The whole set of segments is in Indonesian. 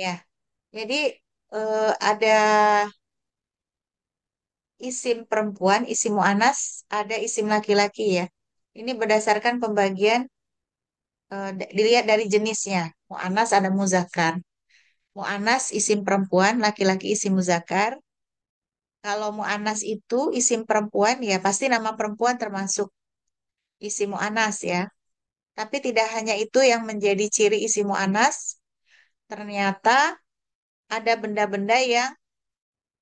Ya, jadi ada isim perempuan, isim muannas, ada isim laki-laki ya. Ini berdasarkan pembagian dilihat dari jenisnya. Muannas ada muzakkar. Muannas isim perempuan, laki-laki isim muzakkar. Kalau muannas itu isim perempuan ya pasti nama perempuan termasuk isim muannas ya. Tapi tidak hanya itu yang menjadi ciri isim muannas, ternyata ada benda-benda yang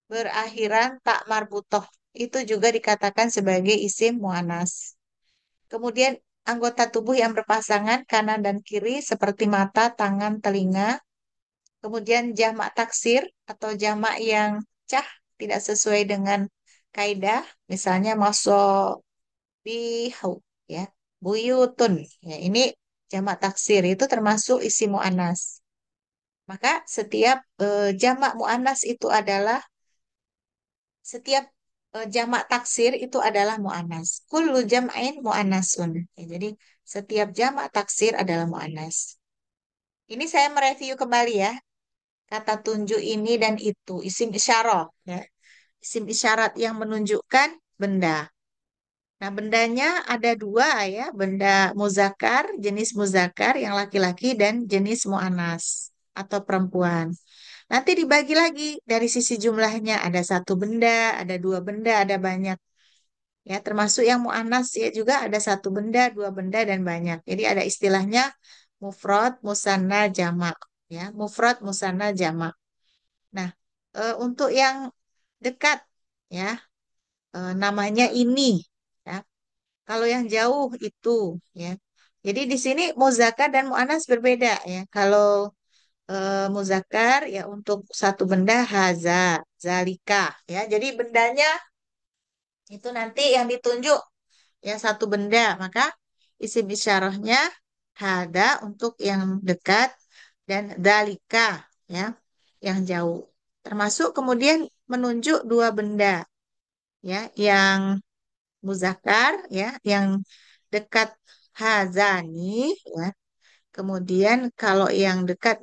berakhiran tak marbutoh. Itu juga dikatakan sebagai isim muannas. Kemudian anggota tubuh yang berpasangan kanan dan kiri seperti mata, tangan, telinga. Kemudian jamak taksir atau jamak yang cah tidak sesuai dengan kaidah, misalnya masobihu ya, buyutun. Ya, ini jamak taksir itu termasuk isim muannas. Maka setiap jamak muannas itu adalah setiap jamak taksir itu adalah muannas. Kullu jam'in muannasun. Ya, jadi setiap jamak taksir adalah muannas. Ini saya mereview kembali ya kata tunjuk ini dan itu, isim isyarah ya. Isim isyarat yang menunjukkan benda. Nah, bendanya ada dua ya, benda muzakar, jenis muzakar yang laki-laki dan jenis muannas atau perempuan. Nanti dibagi lagi dari sisi jumlahnya, ada satu benda, ada dua benda, ada banyak. Ya, termasuk yang muannas ya juga ada satu benda, dua benda dan banyak. Jadi ada istilahnya mufrad, musanna, jamak. Ya, mufrad, musanna, jamak. Nah, untuk yang dekat ya namanya ini ya. Kalau yang jauh itu ya. Jadi di sini muzakkar dan muannas berbeda ya. Kalau muzakkar ya untuk satu benda haza, zalika ya. Jadi bendanya itu nanti yang ditunjuk ya satu benda, maka isim isyarahnya hada untuk yang dekat dan zalika ya yang jauh. Termasuk kemudian menunjuk dua benda ya yang muzakkar ya yang dekat hazani ya. Kemudian kalau yang dekat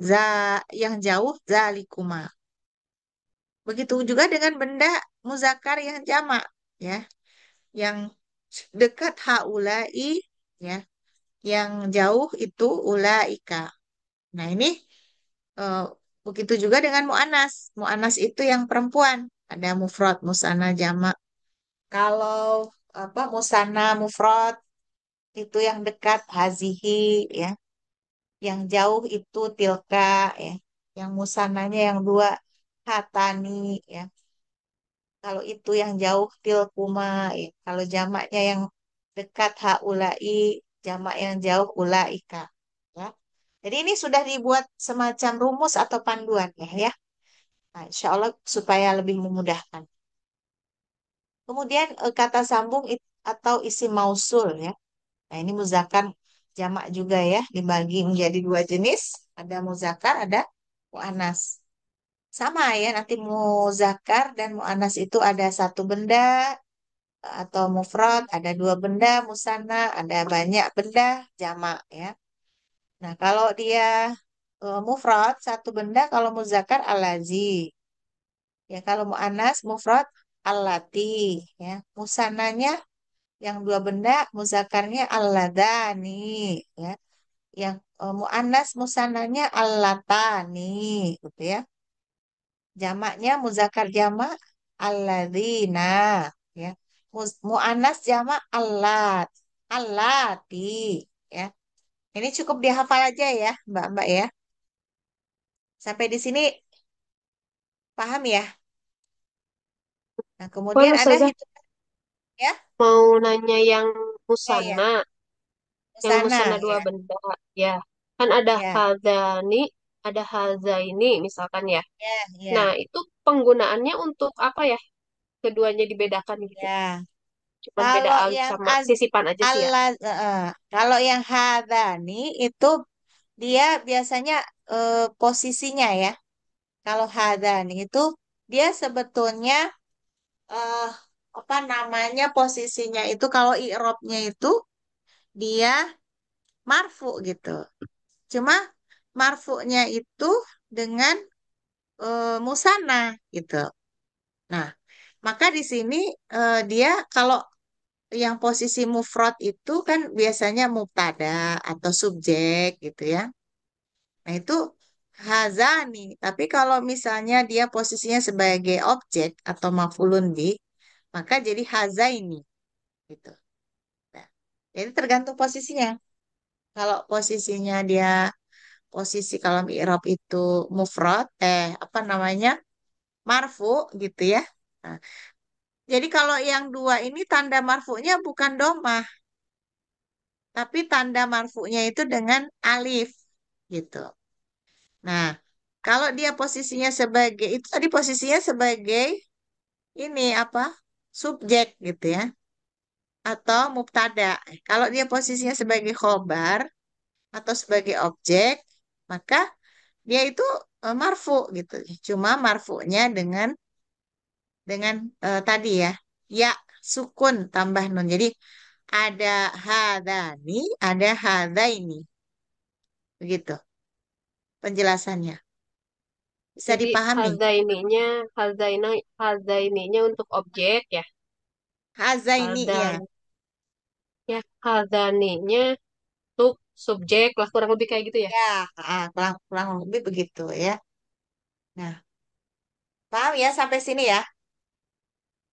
yang jauh zalikuma. Begitu juga dengan benda muzakkar yang jamak ya, yang dekat haulai ya, yang jauh itu ulaika. Nah, ini eh, begitu juga dengan muannas. Muannas itu yang perempuan, ada mufrad, musanna, jamak. Kalau apa musanna mufrad itu yang dekat hazihi ya, yang jauh itu tilka ya, yang musananya yang dua hatani ya. Kalau itu yang jauh tilkuma ya. Kalau jamaknya yang dekat haulai, jamak yang jauh ulaika ya. Jadi ini sudah dibuat semacam rumus atau panduan ya. Nah, insya Allah supaya lebih memudahkan. Kemudian kata sambung atau isim mausul ya. Nah, ini muzakkar jamak juga ya, dibagi menjadi dua jenis, ada muzakkar, ada muannas. Sama ya, nanti muzakkar dan muannas itu ada satu benda atau mufrad, ada dua benda, musanna, ada banyak benda, jamak ya. Nah, kalau dia mufrad satu benda, kalau muzakkar alazi. Ya, kalau muannas mufrad allati ya. Musannanya yang dua benda, muzakarnya alladani ya. Yang muannas musannanya allatani gitu ya. Jamaknya muzakar jamak alladzina ya. Muannas jamak allat, allati ya. Ini cukup dihafal aja ya, Mbak-mbak ya. Sampai di sini paham ya? Nah, Oh, kemudian ada Ustazah, hitung ya. mau nanya yang Ya, ya. musana, Ke yang sana musana dua ya. benda. Ya, kan ada Ya, hadani, ada hazaini, misalkan ya. ya, Nah, ya. itu penggunaannya untuk apa ya? Keduanya dibedakan gitu. Ya. Cuman beda Kalau alif yang sama sisipan aja sih ya. Allah, kalau yang hadani itu dia biasanya posisinya ya. Kalau hadani itu dia sebetulnya eh, apa namanya posisinya itu kalau i'rabnya itu dia marfu gitu. Cuma marfu'nya itu dengan musana gitu. Nah, maka di sini dia kalau yang posisi mufrad itu kan biasanya mubtada atau subjek gitu ya. Nah, itu hazani. Tapi kalau misalnya dia posisinya sebagai objek atau maf'ulun bih, maka jadi hazaini gitu. Nah, jadi tergantung posisinya. Kalau posisinya dia posisi kalau i'rab itu mufrad apa namanya? Marfu gitu ya. Nah, jadi kalau yang dua ini tanda marfunya bukan domah, tapi tanda marfunya itu dengan alif gitu. Nah, kalau dia posisinya sebagai itu tadi posisinya sebagai ini apa? Subjek gitu ya atau mubtada. Kalau dia posisinya sebagai khobar atau sebagai objek, maka dia itu marfu gitu. Cuma marfunya dengan tadi ya, ya sukun tambah nun. Jadi ada hadani, ada hadaini. Begitu penjelasannya. Bisa Jadi dipahami? hazaininya untuk objek ya. Hazaini ya. Hadan ya hazaninya untuk subjek lah kurang lebih kayak gitu ya. Ya, kurang, kurang lebih begitu ya. Nah, paham ya sampai sini ya?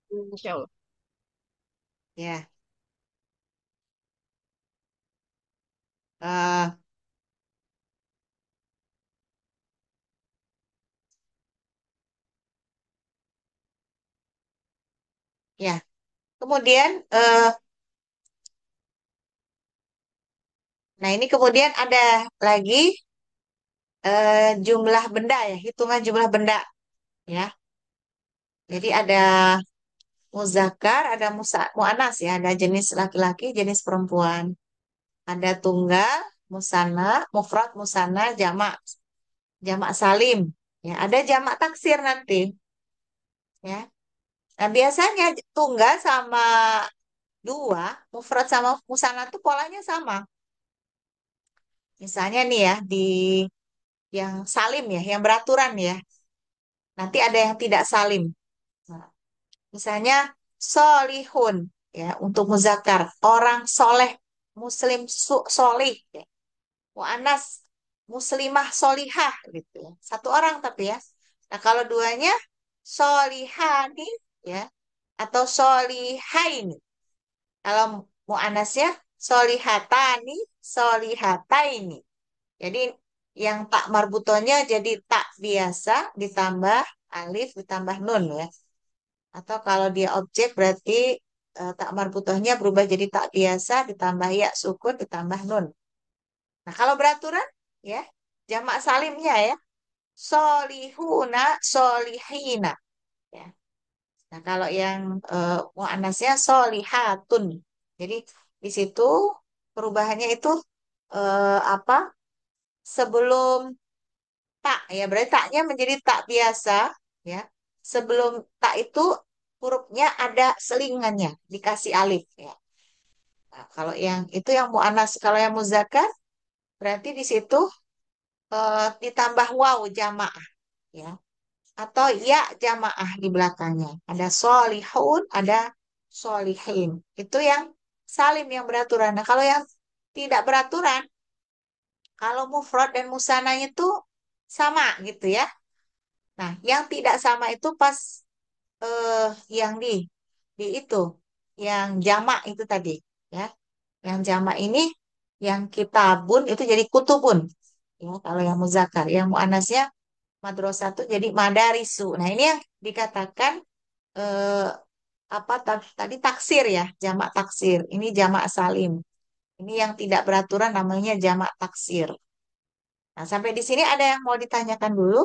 Insya Allah. Ya. eh ya. Kemudian, nah ini kemudian ada lagi jumlah benda ya, hitungan jumlah benda ya. Jadi ada muzakkar, ada muannas ya, ada jenis laki-laki, jenis perempuan. Ada tunggal, musanna, mufrad, musanna, jamak, jamak salim. Ya, ada jamak taksir nanti ya. Nah, biasanya tunggal sama dua, mufrad sama musanna tuh polanya sama. Misalnya nih ya, di yang salim ya, yang beraturan ya. Nanti ada yang tidak salim. Nah, misalnya solihun ya untuk muzakkar, orang soleh, muslim solih ya. Mu'anas muslimah solihah gitu ya. Satu orang tapi ya. Nah, kalau duanya solihani ya atau solihaini. Kalau mu'anasnya solihatani, solihataini. Jadi yang tak marbutonya jadi tak biasa ditambah alif ditambah nun ya. Atau kalau dia objek berarti tak marbutohnya berubah jadi tak biasa ditambah ya sukun ditambah nun. Nah kalau beraturan ya jamak salimnya ya solihuna solihina ya. Nah kalau yang muannasnya solihatun. Jadi di situ perubahannya itu apa? Sebelum tak ya berarti taknya menjadi tak biasa ya. Sebelum tak itu hurufnya ada selingannya dikasih alif ya. Nah, kalau yang itu yang muannas, kalau yang muzakkar berarti di situ ditambah waw jamaah ya atau ya jamaah di belakangnya. Ada solihun, ada solihin. Itu yang salim yang beraturan. Nah, kalau yang tidak beraturan, kalau mufrad dan musananya itu sama gitu ya. Nah, yang tidak sama itu pas eh yang di itu yang jamak itu tadi ya. Yang jamak ini yang kitabun itu jadi kutubun. Ya, kalau yang muzakkar, yang muannasnya madrasah itu jadi madarisu. Nah, ini yang dikatakan eh apa tadi taksir ya, jamak taksir. Ini jamak salim. Ini yang tidak beraturan namanya jamak taksir. Nah, sampai di sini ada yang mau ditanyakan dulu?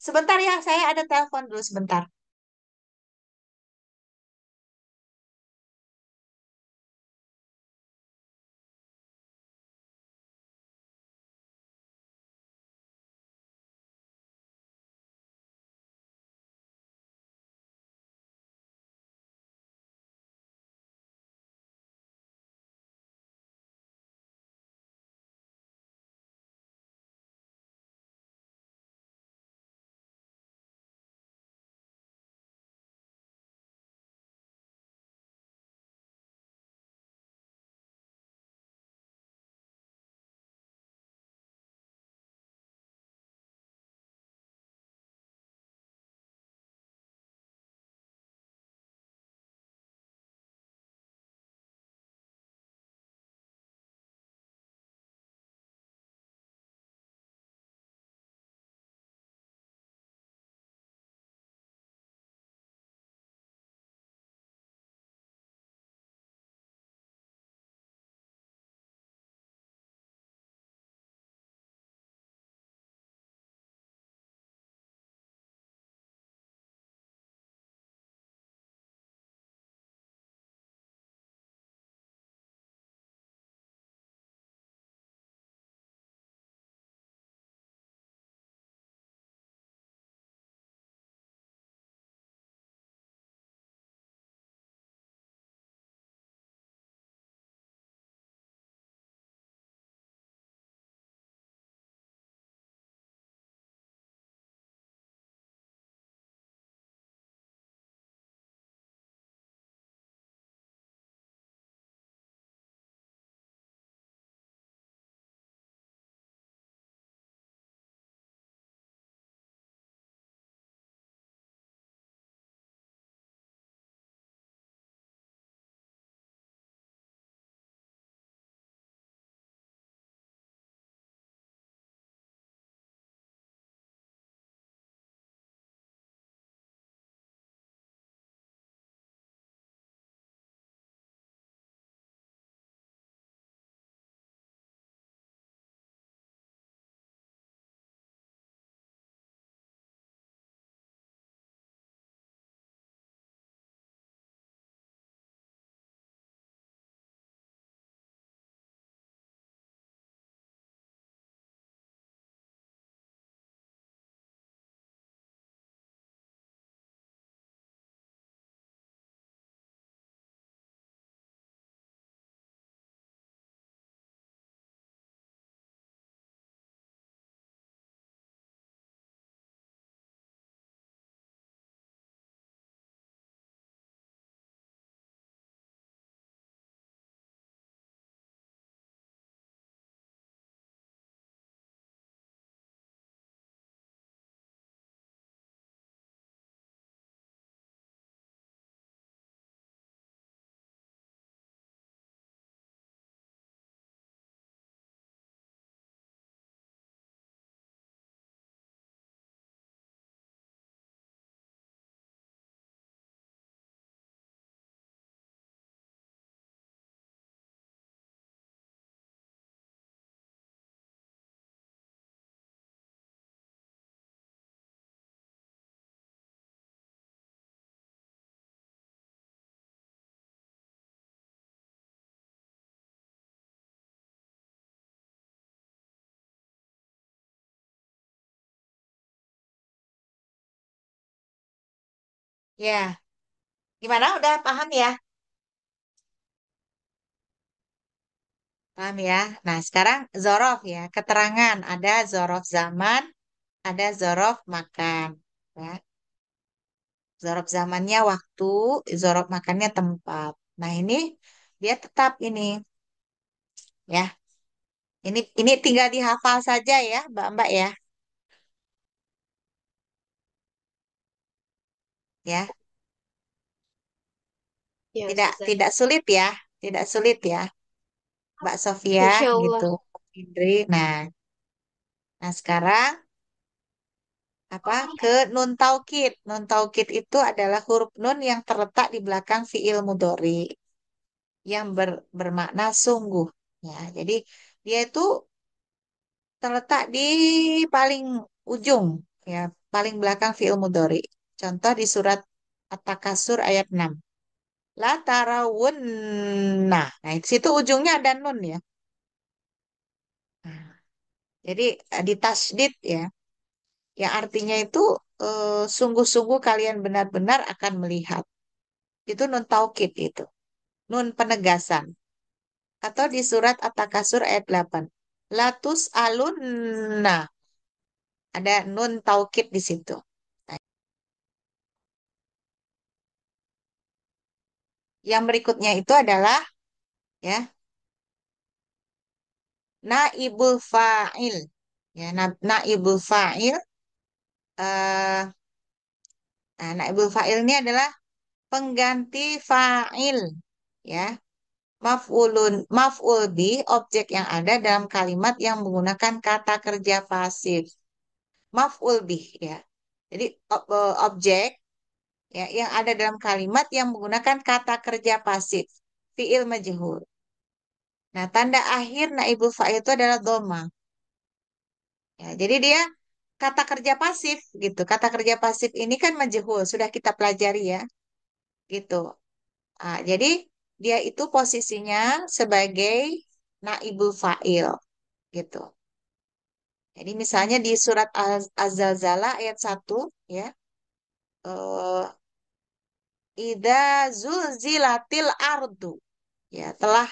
Sebentar ya, saya ada telepon dulu sebentar. Ya, gimana? Udah paham ya? Paham ya? Nah, sekarang zorof ya. Keterangan. Ada zorof zaman, ada zorof makan. Ya. Zorof zamannya waktu, zorof makannya tempat. Nah, ini dia tetap ini ya. Ini tinggal dihafal saja ya, Mbak-mbak ya. Ya, Ya, tidak Ustazah. tidak sulit ya. Tidak sulit ya, Mbak Sofia Insya gitu. Allah. Indri. Nah, sekarang apa ke nun taukid. Nun taukid itu adalah huruf nun yang terletak di belakang fiil mudhari yang bermakna sungguh. Ya, jadi dia itu terletak di paling ujung, ya, paling belakang fiil mudhari. Contoh di surat At-Takasur ayat 6. La tarawunna. Nah, di situ ujungnya ada nun ya. Nah, jadi di tasdid ya, yang artinya itu sungguh-sungguh kalian benar-benar akan melihat. Itu nun taukid itu. Nun penegasan. Atau di surat At-Takasur ayat 8. Latus alunna. Ada nun taukid di situ. Nah, yang berikutnya itu adalah ya naibul fa'il. Ya, naibul fa'il. Naibul fa'il ini adalah pengganti fa'il. Ya, maf'ul bi, objek yang ada dalam kalimat yang menggunakan kata kerja pasif. Maf'ul bih ya. Jadi objek ya yang ada dalam kalimat yang menggunakan kata kerja pasif, fiil majhul. Nah, tanda akhir naibul fa'il itu adalah dhamma. Ya, jadi dia kata kerja pasif gitu. Kata kerja pasif ini kan majhul, sudah kita pelajari ya, gitu. Jadi dia itu posisinya sebagai naibul fa'il gitu. Jadi misalnya di surat Az-Zalzalah ayat 1 ya, eh Ida zulzilatil ardu ya telah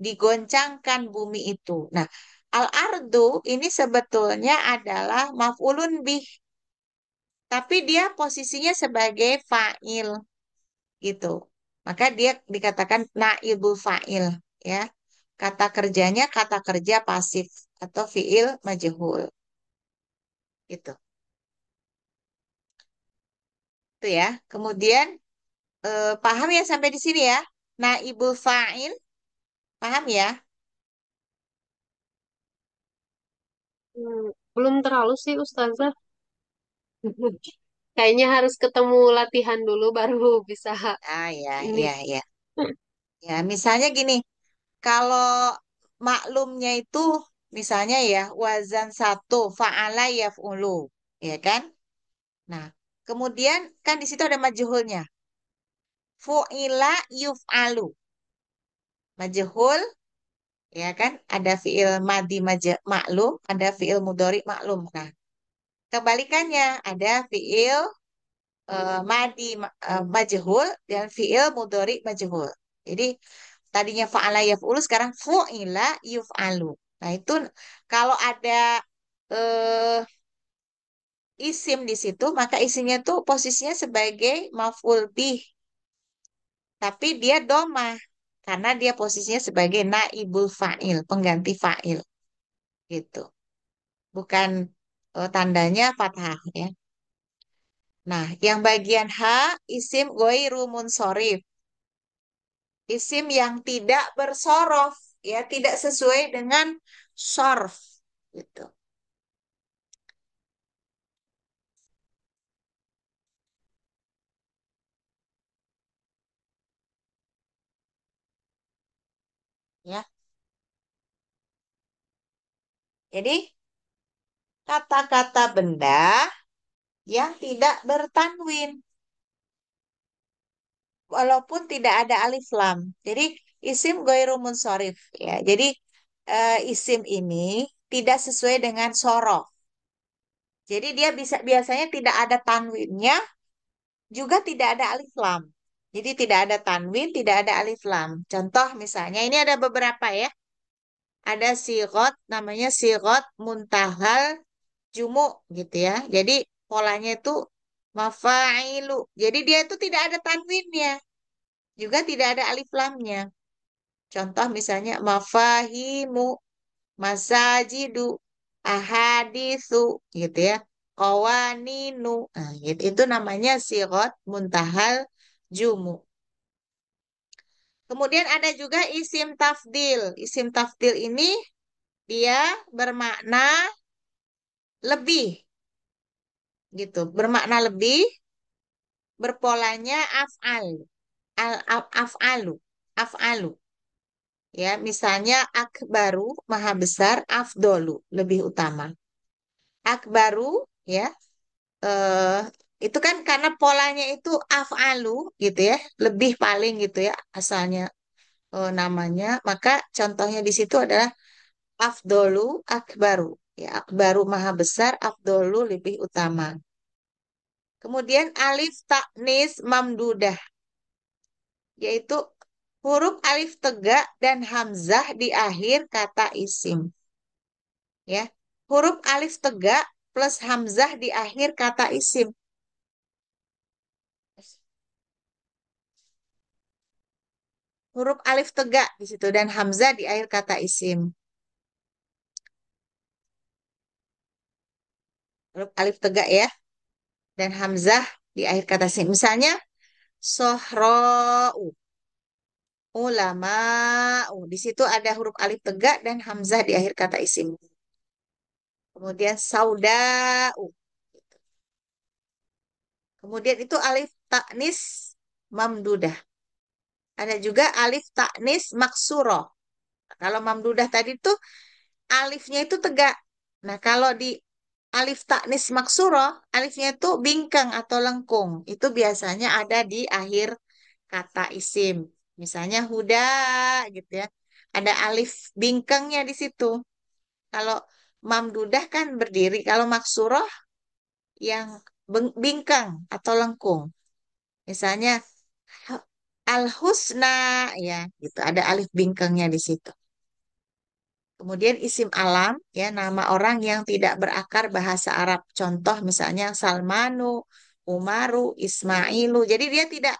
digoncangkan bumi itu. Nah, al-ardu ini sebetulnya adalah maf'ulun bih, tapi dia posisinya sebagai fa'il gitu. Maka dia dikatakan naibul fa'il ya. Kata kerjanya kata kerja pasif atau fi'il majhul gitu. Itu ya. Kemudian paham ya sampai di sini ya. Naibul fa'il, paham ya? Belum terlalu sih, Ustazah. Kayaknya harus ketemu latihan dulu baru bisa Ya, ini. ya, ya. Ya, misalnya gini, kalau maklumnya itu misalnya ya wazan satu fa'ala yaf'ulu, ya kan? Nah, kemudian kan di situ ada majhulnya. Fu'ila yuf'alu. Majhul, ya kan? Ada fi'il madi maklum, ada fi'il mudhari maklum. Nah, kebalikannya ada fi'il majhul dan fi'il mudhari majhul. Jadi tadinya fa'ala yaf'ulu sekarang fu'ila yuf'alu. Nah, itu kalau ada eh, isim di situ, maka isimnya tuh posisinya sebagai maf'ul bih, tapi dia domah karena dia posisinya sebagai naibul fa'il, pengganti fa'il gitu. Bukan tandanya fathah ya. Nah, yang bagian H isim ghairu munsharif. Isim yang tidak bersorof, ya, tidak sesuai dengan sorf, gitu. Ya, jadi kata-kata benda yang tidak bertanwin, walaupun tidak ada alif lam. Jadi isim ghairu munsharif, ya. Jadi isim ini tidak sesuai dengan sorof. Jadi dia bisa biasanya tidak ada tanwinnya juga tidak ada alif lam. Jadi tidak ada tanwin, tidak ada alif lam. Contoh misalnya ini ada beberapa ya. Ada sigot namanya sigot muntahal jumu gitu ya. Jadi polanya itu mafailu. Jadi dia itu tidak ada tanwinnya, juga tidak ada alif lamnya. Contoh misalnya mafahimu, masajidu, ahadisu gitu ya. Qawaninu. Nah, gitu. Itu namanya sigot muntahal jumu. Kemudian ada juga isim tafdil. Isim tafdil ini dia bermakna lebih gitu. Bermakna lebih, berpolanya af'al. Af'alu. Af'alu. Ya, misalnya akbaru, maha besar, afdolu, lebih utama. Akbaru, ya, eh, itu kan karena polanya itu af'alu, gitu ya, lebih paling gitu ya, asalnya namanya. Maka contohnya di situ adalah afdolu, akbaru. Ya, akbaru maha besar, afdolu lebih utama. Kemudian alif taknis mamdudah, yaitu huruf alif tegak dan hamzah di akhir kata isim. Ya, huruf alif tegak plus hamzah di akhir kata isim. Huruf alif tegak di situ dan hamzah di akhir kata isim. Huruf alif tegak ya dan hamzah di akhir kata isim. Misalnya sohra'u, ulama'u. Di situ ada huruf alif tegak dan hamzah di akhir kata isim. Kemudian sauda'u. Kemudian itu alif taknis mamdudah. Ada juga alif taknis maksuroh. Kalau mamdudah tadi tuh alifnya itu tegak. Nah, kalau di alif taknis maksuroh, alifnya itu bingkang atau lengkung. Itu biasanya ada di akhir kata isim. Misalnya huda gitu ya. Ada alif bingkangnya di situ. Kalau mamdudah kan berdiri. Kalau maksuroh yang bingkang atau lengkung. Misalnya al-husna ya, gitu. Ada alif bingkangnya di situ. Kemudian isim alam ya, nama orang yang tidak berakar bahasa Arab. Contoh misalnya Salmanu, Umaru, Ismailu. Jadi dia tidak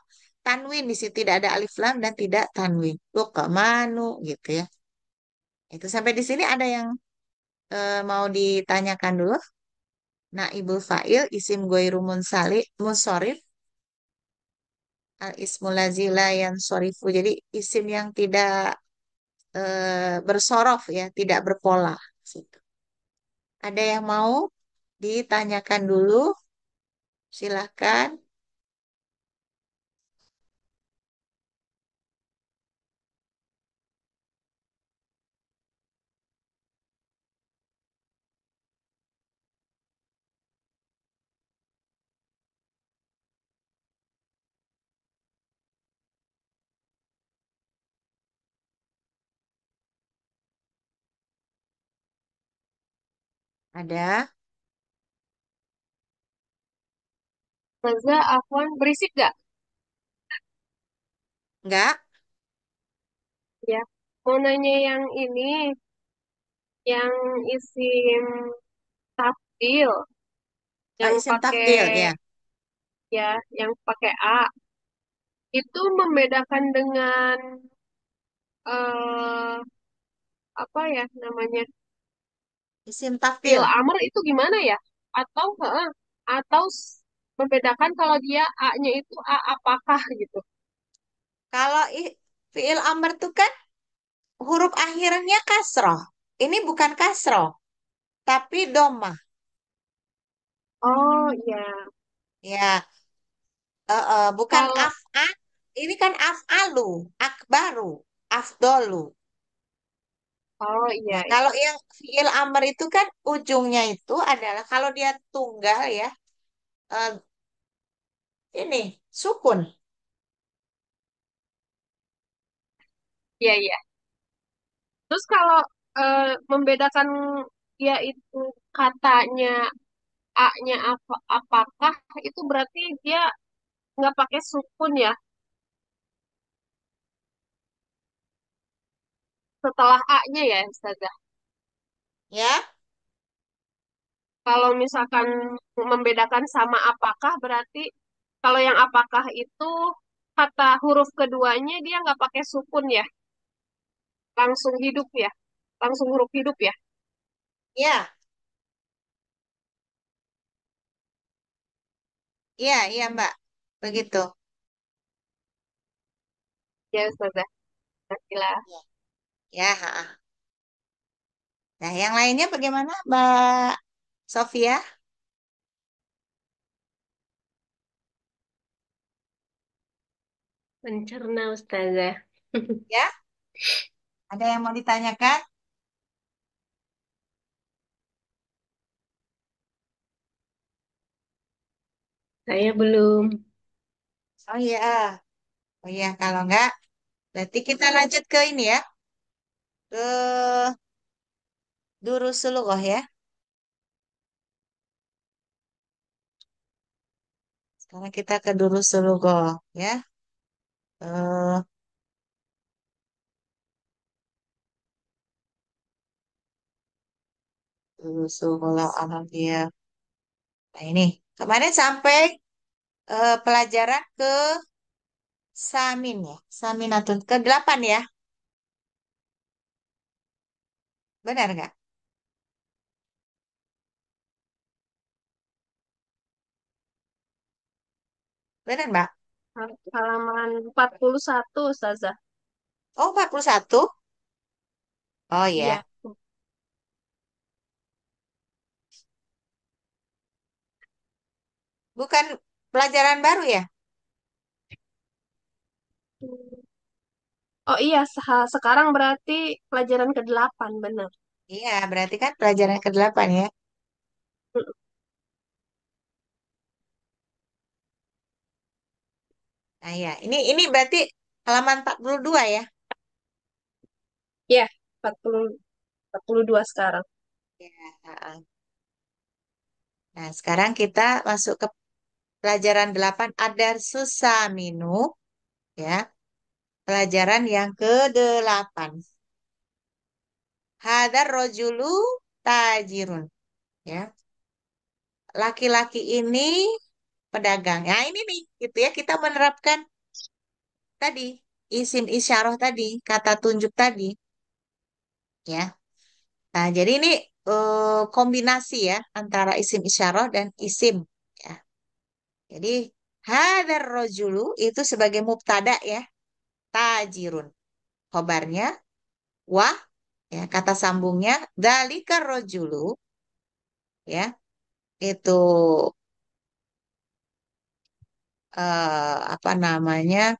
tanwin di situ, tidak ada alif lam dan tidak tanwin. Luqmanu gitu ya. Itu sampai di sini ada yang mau ditanyakan dulu. Naibul fa'il, isim goiru munsorif, al ismul lazi la yansorifu. Jadi isim yang tidak bersorof ya, tidak berpola. Situ. Ada yang mau ditanyakan dulu? Silahkan. Ada? Maza, Afwan, berisik gak? Enggak? Ya. Mau nanya yang ini, yang isim tafdil, Oh, yang isim pakai tafdil ya. ya, yang pakai A, itu membedakan dengan eh apa ya namanya? Isim Fi'il tafdil. amr itu gimana ya? Atau atau membedakan kalau dia A-nya itu A apakah gitu. Kalau fiil amr itu kan huruf akhirnya kasroh. Ini bukan kasroh, tapi domah. Oh iya. Ya, bukan Kalau af'al. Ini kan af'alu, akbaru, afdolu. oh iya Nah, iya. kalau yang fiil amr itu kan ujungnya itu adalah kalau dia tunggal ya, eh, ini sukun. Iya iya. Terus kalau membedakan dia itu katanya A-nya apa apakah itu berarti dia nggak pakai sukun ya. Setelah A-nya ya, Ustazah. Ya, Kalau misalkan membedakan sama apakah, berarti kalau yang apakah itu kata huruf keduanya dia nggak pakai sukun ya, langsung hidup ya, langsung huruf hidup ya. ya, iya, iya Mbak. Begitu. Ya, Ustazah. Gila. Ya, ya. Ha. Nah, yang lainnya bagaimana Mbak Sofia? Mencerna, Ustazah. Ya, ada yang mau ditanyakan? Saya belum. Oh iya, oh iya. Kalau enggak, berarti kita lanjut ke ini ya, ke Durusulughah ya. Sekarang kita ke Durusulughah ya. Eh, Durusulughah Alhamdulillah. Nah ini kemarin sampai pelajaran ke Samin ya, Saminatun ke 8 ya, benar nggak? Benar Mbak? Halaman 41, Ustazah. Oh 41. Oh Iya. ya, bukan pelajaran baru ya? Oh iya, sekarang berarti pelajaran ke-8, benar. Iya, berarti kan pelajaran ke 8 ya. Nah ya, ini berarti halaman 42 ya. Iya, 40, 42 sekarang. Ya, ha-ha. Nah, sekarang kita masuk ke pelajaran 8 Adar Susaminu ya. Pelajaran yang ke 8. Hadar rojulu tajirun ya. Laki-laki ini pedagang. Ya, ini nih gitu ya kita menerapkan tadi isim isyarah tadi, kata tunjuk tadi ya. Nah, jadi ini kombinasi ya antara isim isyarah dan isim ya. Jadi hadar rojulu itu sebagai mubtada ya, tajirun. Khobarnya wah ya kata sambungnya dalika rojulu ya itu apa namanya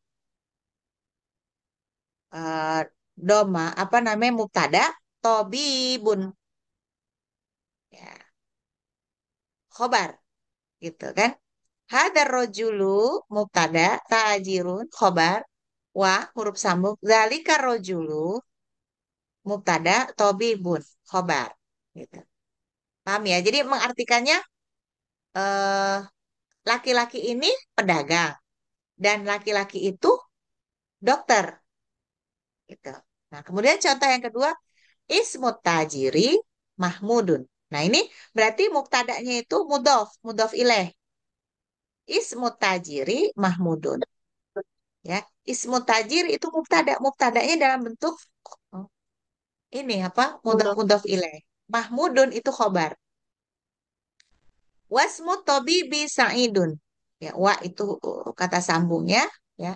eh, doma apa namanya mubtada tobibun ya khobar gitu kan. Hadar rojulu mubtada tajirun khobar wa huruf sambung dalika rojulu mubtada tobibun khobar gitu. Paham ya? Jadi mengartikannya eh, laki-laki ini pedagang dan laki-laki itu dokter gitu. Nah, kemudian contoh yang kedua ismut tajiri Mahmudun. Nah, ini berarti mubtada'nya itu mudhof, mudhof ilaih. Ismut tajiri Mahmudun ya. Ismut tajir itu mubtada, mubtada'nya dalam bentuk oh, ini apa? Mudhof Mudah. mudhof ilaih. Mahmudun itu khobar. Wasmut tabibi Sa'idun. Ya, wa itu kata sambungnya ya.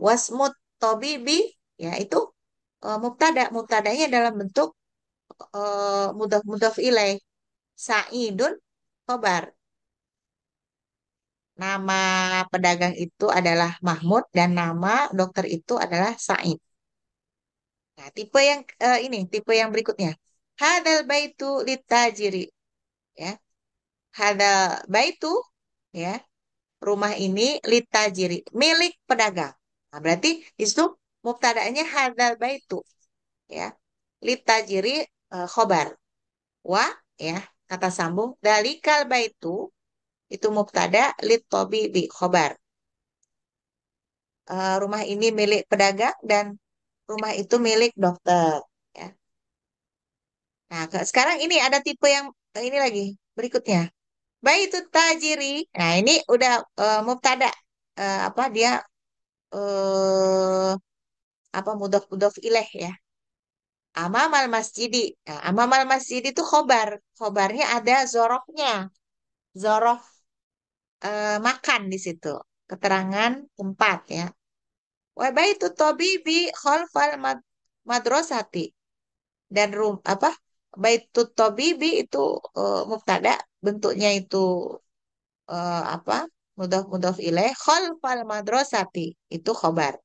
Wasmut tabibi ya itu mubtada, mubtadanya dalam bentuk mudhof mudhof ilaih. Sa'idun khobar. Nama pedagang itu adalah Mahmud dan nama dokter itu adalah Said. Nah, tipe yang ini, tipe yang berikutnya. Hadal baitu litajiri ya. Hadal baitu ya, rumah ini litajiri, milik pedagang. Nah, berarti di situ mubtada'nya hadal baitu ya. Litajiri khobar. Wa ya, kata sambung dalikal baitu Itu mubtada, lit tabibi khobar. Rumah ini milik pedagang dan rumah itu milik dokter. Ya. Nah, sekarang ini ada tipe yang ini lagi berikutnya. Baitu tajiri. Nah, ini udah mubtada. Apa dia eh apa mudhof ilaih ya. Amamal masjidi. Nah, amamal masjid itu khobar. Khobarnya ada zorofnya. Zorof makan di situ. Keterangan tempat ya. Wa baitu tabibi khalfal madrasati. Dan apa? Baitut tabibi itu mubtada, bentuknya itu apa? Mudhof ilaih khalfal madrasati. Itu khobar.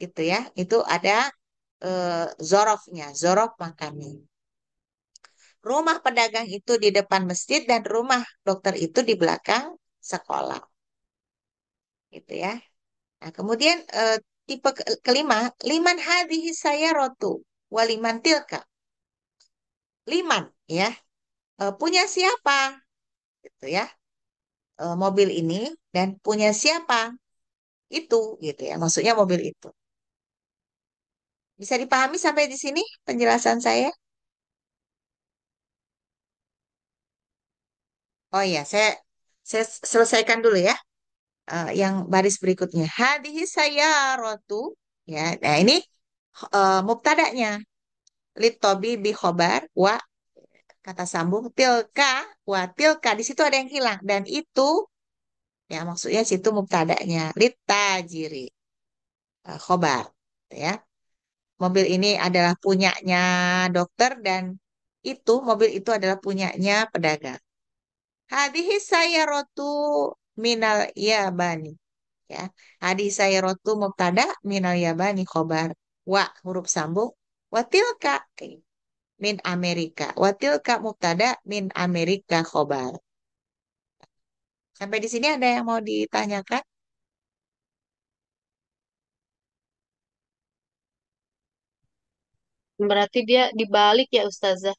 Gitu ya. Itu ada zorofnya, zorof makannya. Rumah pedagang itu di depan masjid dan rumah dokter itu di belakang sekolah. Gitu ya. Nah, kemudian tipe kelima, liman hadhihi sayyaratu waliman tilka. Liman ya, punya siapa? Gitu ya. Mobil ini dan punya siapa? Itu gitu ya. Maksudnya mobil itu. Bisa dipahami sampai di sini penjelasan saya? Oh iya, saya selesaikan dulu ya. Yang baris berikutnya. Hadhihi sayyaratu ya. Nah, ini mubtada'nya. Litobi bi khobar wa kata sambung tilka wa tilka di situ ada yang hilang dan itu ya maksudnya situ mubtada'nya litajiri khobar ya. Mobil ini adalah punyanya dokter dan itu mobil itu adalah punyanya pedagang. Hadhihi sayyaratu minal yabani ya. Hadhihi sayyaratu mubtada minal yabani khobar. Wa huruf sambung. Wa tilka min Amerika. Wa tilka mubtada min Amerika khobar. Sampai di sini ada yang mau ditanyakan? Berarti dia dibalik ya Ustazah.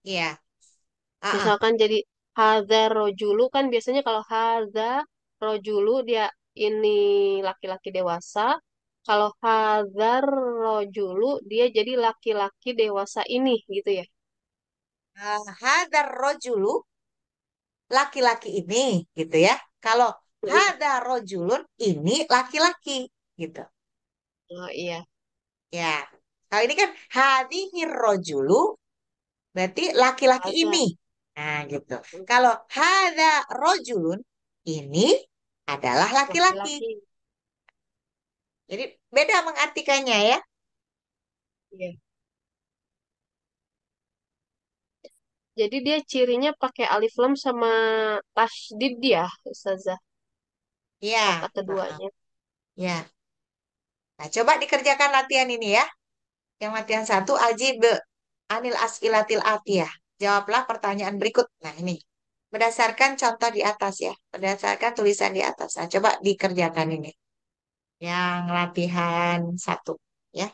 Iya. Ah, ah. Misalkan jadi hadza rojulu kan biasanya kalau hadza rojulu dia ini laki-laki dewasa. Kalau hadzar rojulu dia jadi laki-laki dewasa ini gitu ya. Hadar rojulu laki-laki ini gitu ya. Kalau Mm-mm. hadar rojulun ini laki-laki gitu. Oh iya, Ya. Kalau ini kan hadihi rojulu berarti laki-laki ini. hadza. Nah, gitu. Kalau hada rojulun ini adalah laki-laki. Laki-laki. Jadi beda mengartikannya ya. Iya. Jadi dia cirinya pakai alif lam sama tasydid ya, Ustazah. Kata Ya. Heeh. keduanya. Ya. Nah, coba dikerjakan latihan ini ya. Yang latihan satu, ajib anil as'ilatil atiyah. Jawablah pertanyaan berikut. Nah, ini. Berdasarkan contoh di atas ya. Berdasarkan tulisan di atas. Nah, coba dikerjakan ini. Yang latihan satu. Ya.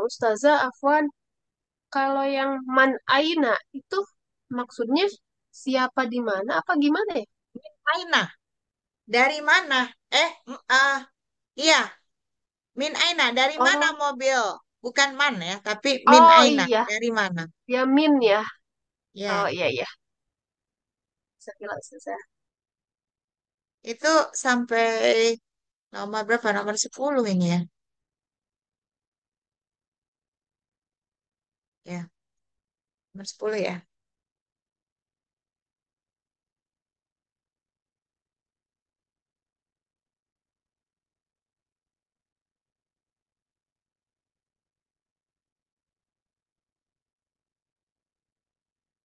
Ustazah Afwan, kalau yang man aina itu maksudnya siapa di mana apa gimana ya? Aina, dari mana? Eh, iya, min aina, dari mana Oh, mobil? Bukan man ya, tapi min oh aina, iya, dari mana? Yamin ya. Oh Ya, iya iya. Sekila Ustazah. itu sampai nomor berapa? Nomor 10 ini ya. Ya, nomor 10 ya.